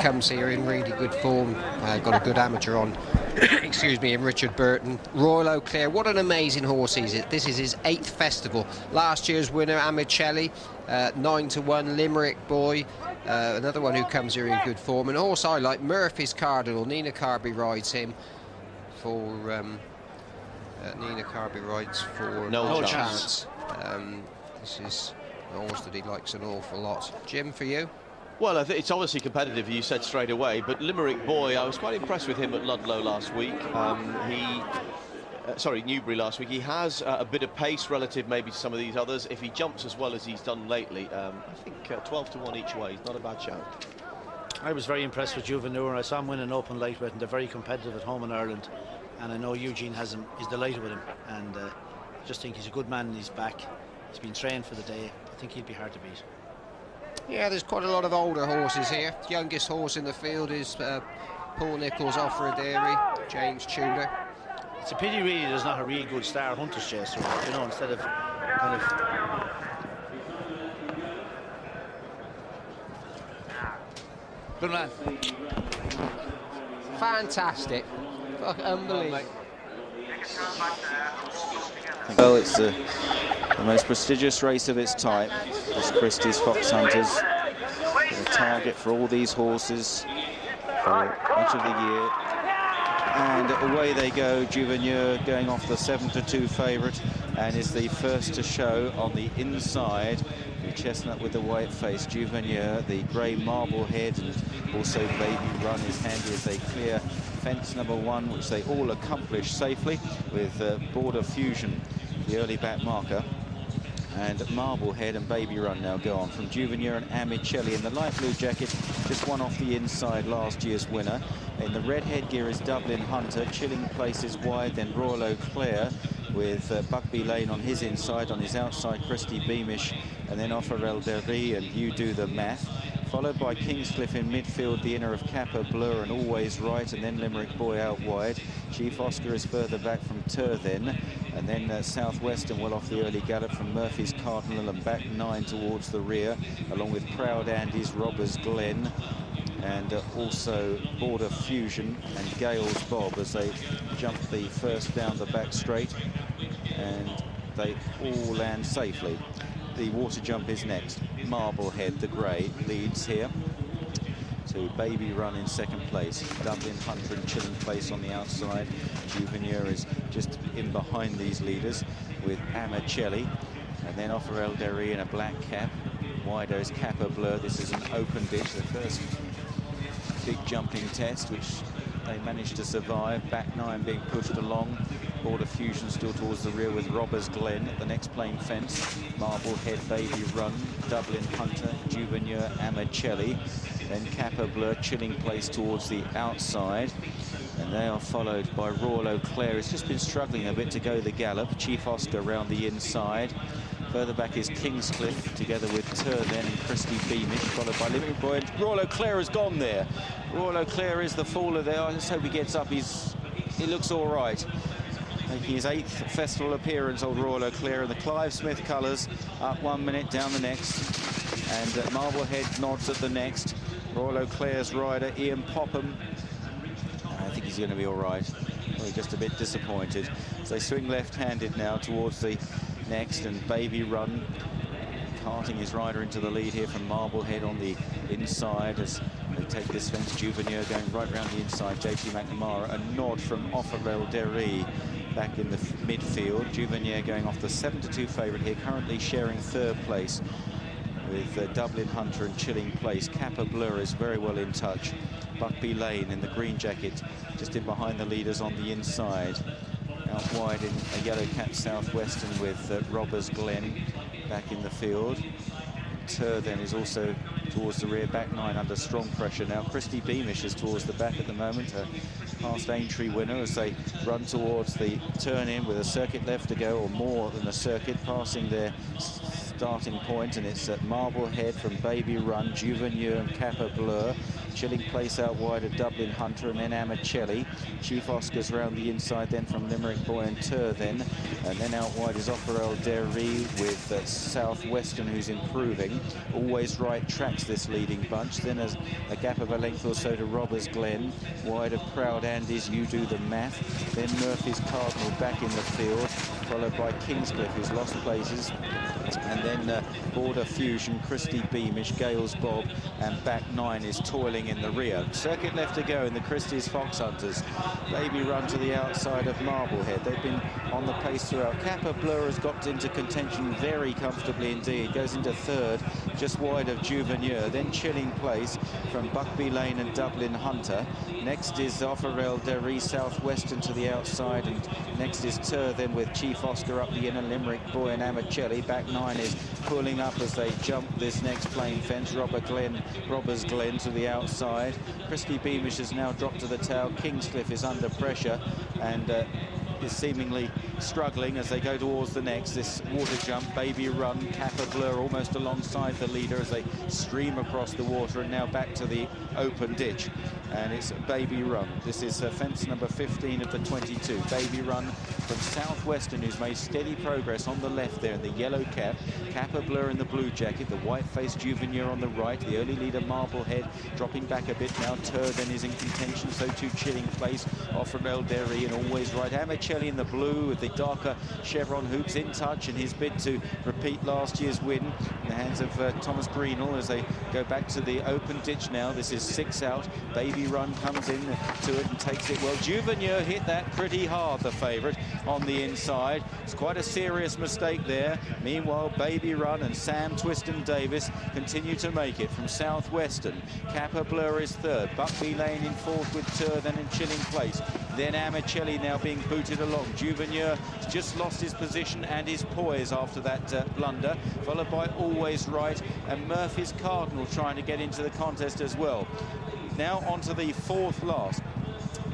comes here in really good form. Got a good amateur on, excuse me, in Richard Burton. Royal Eau Claire, what an amazing horse he is. This is his 8th festival. Last year's winner, Amicelli, 9-1, Limerick Boy. Another one who comes here in good form. And a horse I like, Murphy's Cardinal. Nina Carby rides him for... Nina Carby rides for No Chance. This is a horse that he likes an awful lot. Jim, for you? Well, I think it's obviously competitive, you said straight away, but Limerick Boy, I was quite impressed with him at Ludlow last week. Newbury last week. He has a bit of pace relative maybe to some of these others. If he jumps as well as he's done lately, I think 12-1 each way is not a bad shout. I was very impressed with Juvenile. I saw him win an open lightweight, and they're very competitive at home in Ireland. And I know Eugene has him, is delighted with him, and I just think he's a good man and he's back. He's been trained for the day. I think he'd be hard to beat. Yeah, there's quite a lot of older horses here. The youngest horse in the field is Paul Nicholls, Offer a Dairy, James Tudor. It's a pity really there's not a really good star Hunter's Chase, you know, instead of kind of... Good man. Fantastic. Unbelievable. Well, it's the most prestigious race of its type. This Christie's Foxhunters. The target for all these horses for much of the year. And away they go. Juvenile going off the 7-2 favourite and is the first to show on the inside. The chestnut with the white face, Juvenile, the grey marble head, and also Baby Run is handy as they clear fence number 1, which they all accomplish safely with Border Fusion, the early back marker. And Marblehead and Baby Run now go on from Juvenile and Amicelli in the light blue jacket, just one off the inside, last year's winner. In the red headgear is Dublin Hunter, Chilling Place is wide, then Royal Eau Claire with Buckby Lane on his inside, on his outside Christie Beamish, and then Offerel Derby and You Do the Math. Followed by Kingscliff in midfield, the inner of Cappa, Bleu and Always Right, and then Limerick Boy out wide. Chief Oscar is further back from Turthen, and then Southwestern well off the early gallop from Murphy's Cardinal and back 9 towards the rear, along with Proud Andy's Robbers Glen, and also Border Fusion and Gale's Bob as they jump the first down the back straight, and they all land safely. The water jump is next. Marblehead, the grey, leads here to Baby Run in second place. Dublin Hunter and Chilling Place on the outside. Juvenile is just in behind these leaders with Amicelli, and then Offerel Derry in a black cap. Wider is Cappa Bleu. This is an open ditch, the first big jumping test, which they managed to survive. Back 9 being pushed along. Border Fusion still towards the rear with Robbers Glen at the next plain fence. Marblehead, Baby Run, Dublin Hunter, Juvenile, Amicelli, then Cappa Bleu, Chilling Place towards the outside, and they are followed by Royal Eau Claire. It's just been struggling a bit to go the gallop. Chief Oscar around the inside. Further back is Kingscliff together with Turthen and Christie Beamish, followed by Limerick Boy. And Royal Eau Claire has gone there. Royal Eau Claire is the faller there. I just hope he gets up. He looks all right. Making his 8th festival appearance, old Royal Eau Claire, in the Clive Smith colours, up 1 minute, down the next, and Marblehead nods at the next. Royal Eau Claire's rider, Ian Popham, I think he's going to be all right. Well, just a bit disappointed. So they swing left-handed now towards the next, and Baby Run carting his rider into the lead here from Marblehead on the inside as they take this fence. Juvenile going right round the inside. JT McNamara, a nod from Offerel Derry back in the midfield. Juvenile going off the 7-2 favourite here, currently sharing 3rd place with Dublin Hunter and Chilling Place. Cappa Bleu is very well in touch. Buckby Lane in the green jacket just in behind the leaders on the inside. Out wide in a yellow cap Southwestern with Robbers Glen back in the field. Turthen is also towards the rear, back 9 under strong pressure now. Christie Beamish is towards the back at the moment, a past Aintree winner as they run towards the turn-in with a circuit left to go, or more than a circuit, passing their starting point, and it's at Marblehead from Baby Run, Juvenile and Cappa Bleu. Chilling Place out wide of Dublin Hunter, and then Amicelli. Chief Oscar's round the inside then from Limerick Boy and Turthen, and then out wide is Offerel Derry with Southwestern, who's improving. Always Right tracks this leading bunch. Then as a gap of a length or so to Robbers Glen, wide of Proud Andy's You Do the Math. Then Murphy's Cardinal back in the field, followed by Kingscliff, who's lost places, and then Border Fusion, Christie Beamish, Gales Bob, and back 9 is toiling in the rear. Circuit left to go in the Christie's Foxhunters. Baby Run to the outside of Marblehead. They've been on the pace throughout. Cappa Bleu has got into contention very comfortably indeed. Goes into third, just wide of Juveneur. Then Chilling Place from Buckby Lane and Dublin Hunter. Next is Offerel Derry, Southwestern to the outside, and next is Turthen with Chief Oscar up the inner. Limerick Boy and Amicelli. Back 9 is pulling up as they jump this next plain fence. Robbers Glen to the outside. Christie Beamish has now dropped to the tail. Kingscliff is under pressure and is seemingly struggling as they go towards the next. This water jump, Baby Run, Cappa Bleu almost alongside the leader as they stream across the water, and now back to the open ditch. And it's Baby Run. This is fence number 15 of the 22. Baby Run from Southwestern, who's made steady progress on the left there in the yellow cap. Cappa Bleu in the blue jacket, the white-faced Juveneur on the right. The early leader Marblehead dropping back a bit now. Turthen is in contention, so too Chilling Place, Offerel Derry, and Always Right. Amicelli in the blue with the darker chevron hoops in touch in his bid to repeat last year's win in the hands of Thomas Greenall as they go back to the open ditch now. This is 6 out. Baby Run comes in to it and takes it well. Juveneur hit that pretty hard, the favourite, on the inside. It's quite a serious mistake there. Meanwhile, Baby Run and Sam Twiston Davis continue to make it from Southwestern. Cappa Bleu is third. Buckby Lane in fourth with Turthen and Chilling Place. Then Amicelli now being booted along. Juveneur has just lost his position and his poise after that blunder, followed by Always Right and Murphy's Cardinal trying to get into the contest as well. Now onto the fourth last.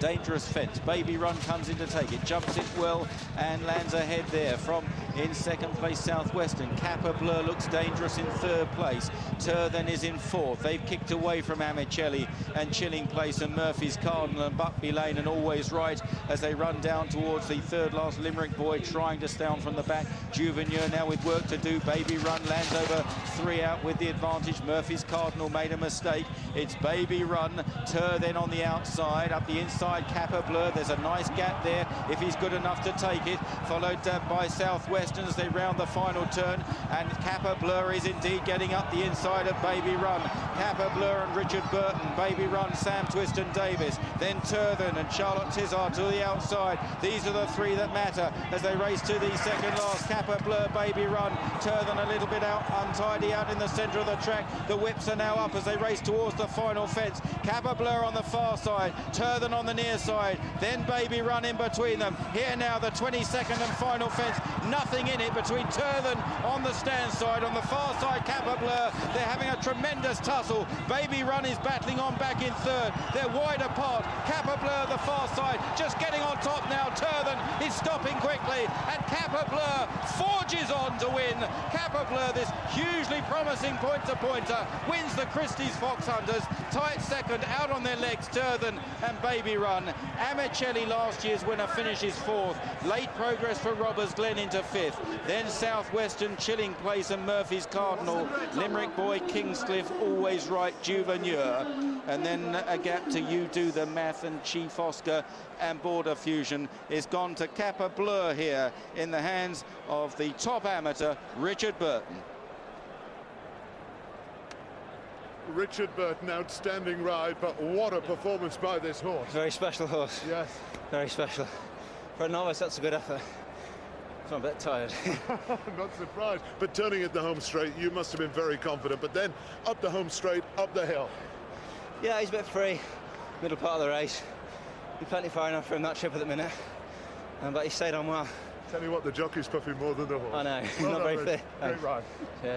Dangerous fence. Baby Run comes in to take it, jumps it well and lands ahead there from in second place Southwestern. Cappa Bleu looks dangerous in third place. Turthen is in fourth. They've kicked away from Amicelli and Chilling Place and Murphy's Cardinal and Buckby Lane and Always Right as they run down towards the third last Limerick Boy trying to stay on from the back. Juveneur now with work to do. Baby Run lands over 3 out with the advantage. Murphy's Cardinal made a mistake. It's Baby Run. Turthen on the outside. Up the inside Cappa Bleu. There's a nice gap there if he's good enough to take it. Followed by Southwestern as they round the final turn, and Cappa Bleu is indeed getting up the inside of Baby Run. Cappa Bleu and Richard Burton. Baby Run, Sam Twiston Davis. Then Turthen and Charlotte Tizard to the outside. These are the 3 that matter as they race to the second last. Cappa Bleu, Baby Run. Turthen a little bit out, untidy out in the centre of the track. The whips are now up as they race towards the final fence. Cappa Bleu on the far side, Turthen on the near side, then Baby Run in between them. Here now the 22nd and final fence. Nothing in it between Turthen on the stand side. On the far side, Cappa Bleu. They're having a tremendous tussle. Baby Run is battling on back in third. They're wide apart. Cappa Bleu the far side, just getting on top now. Turthen is stopping quickly, and Cappa Bleu forges on to win. Cappa Bleu, this hugely promising pointer, wins the Christie's Foxhunters. Tight second, out on their legs, Turthen and Baby Run. Amicelli, last year's winner, finishes fourth. Late progress for Robbers Glen into fifth. Then Southwestern, Chilling Place and Murphy's Cardinal. Limerick Boy, Kingscliff, Always Right, Juveneur. And then a gap to You Do the Math and Chief Oscar, and Border Fusion is gone to Cappa Bleu here in the hands of the top amateur, Richard Burton. Richard Burton, outstanding ride, but what a performance by this horse. Very special horse. Yes. Very special. For a novice, that's a good effort. So I'm a bit tired. Not surprised. But turning at the home straight, you must have been very confident. But then up the home straight, up the hill. Yeah, he's a bit free. Middle part of the race. He's plenty far enough for him, that trip at the minute. But he stayed on well. Tell you what, the jockey's puffing more than the horse. I know, he's Well not done, very Rich. fit. Great ride. Yeah.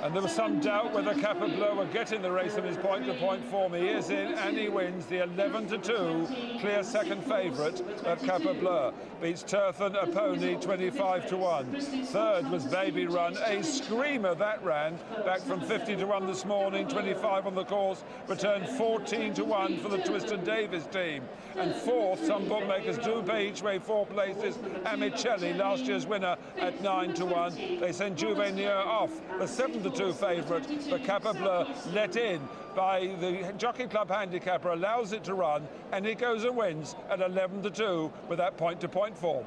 And there was some doubt whether Cappa Bleu would get in the race in his point-to-point form. He is in and he wins. The 11-2 clear second favourite at Cappa Bleu. Beats Turthen, a pony, 25-1. Third was Baby Run, a screamer that ran. Back from 50-1 this morning, 25 on the course. Returned 14-1 for the Twiston Davis team. And fourth, some bookmakers do pay each way 4 places. Amicelli, last year's winner, at 9-1. They send Juvenile off, the 7-2 favourite, but Cappa Bleu let in by the Jockey Club handicapper, allows it to run, and it goes and wins at 11-2 with that point-to-point form.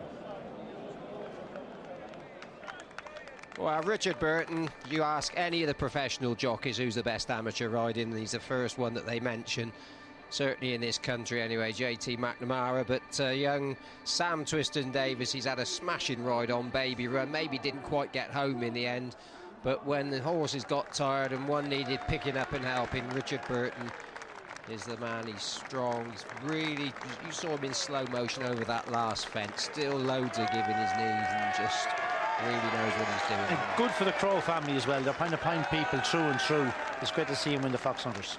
Well, Richard Burton, you ask any of the professional jockeys who's the best amateur riding, he's the first one that they mention. Certainly in this country anyway, JT McNamara, but young Sam Twiston Davis, he's had a smashing ride on Baby Run, maybe didn't quite get home in the end, but when the horses got tired and one needed picking up and helping, Richard Burton is the man. He's strong, he's really, you saw him in slow motion over that last fence, still loads of giving his knees and just really knows what he's doing. And good for the Crow family as well, they're kind of pine people through and through. It's great to see him win the Foxhunters.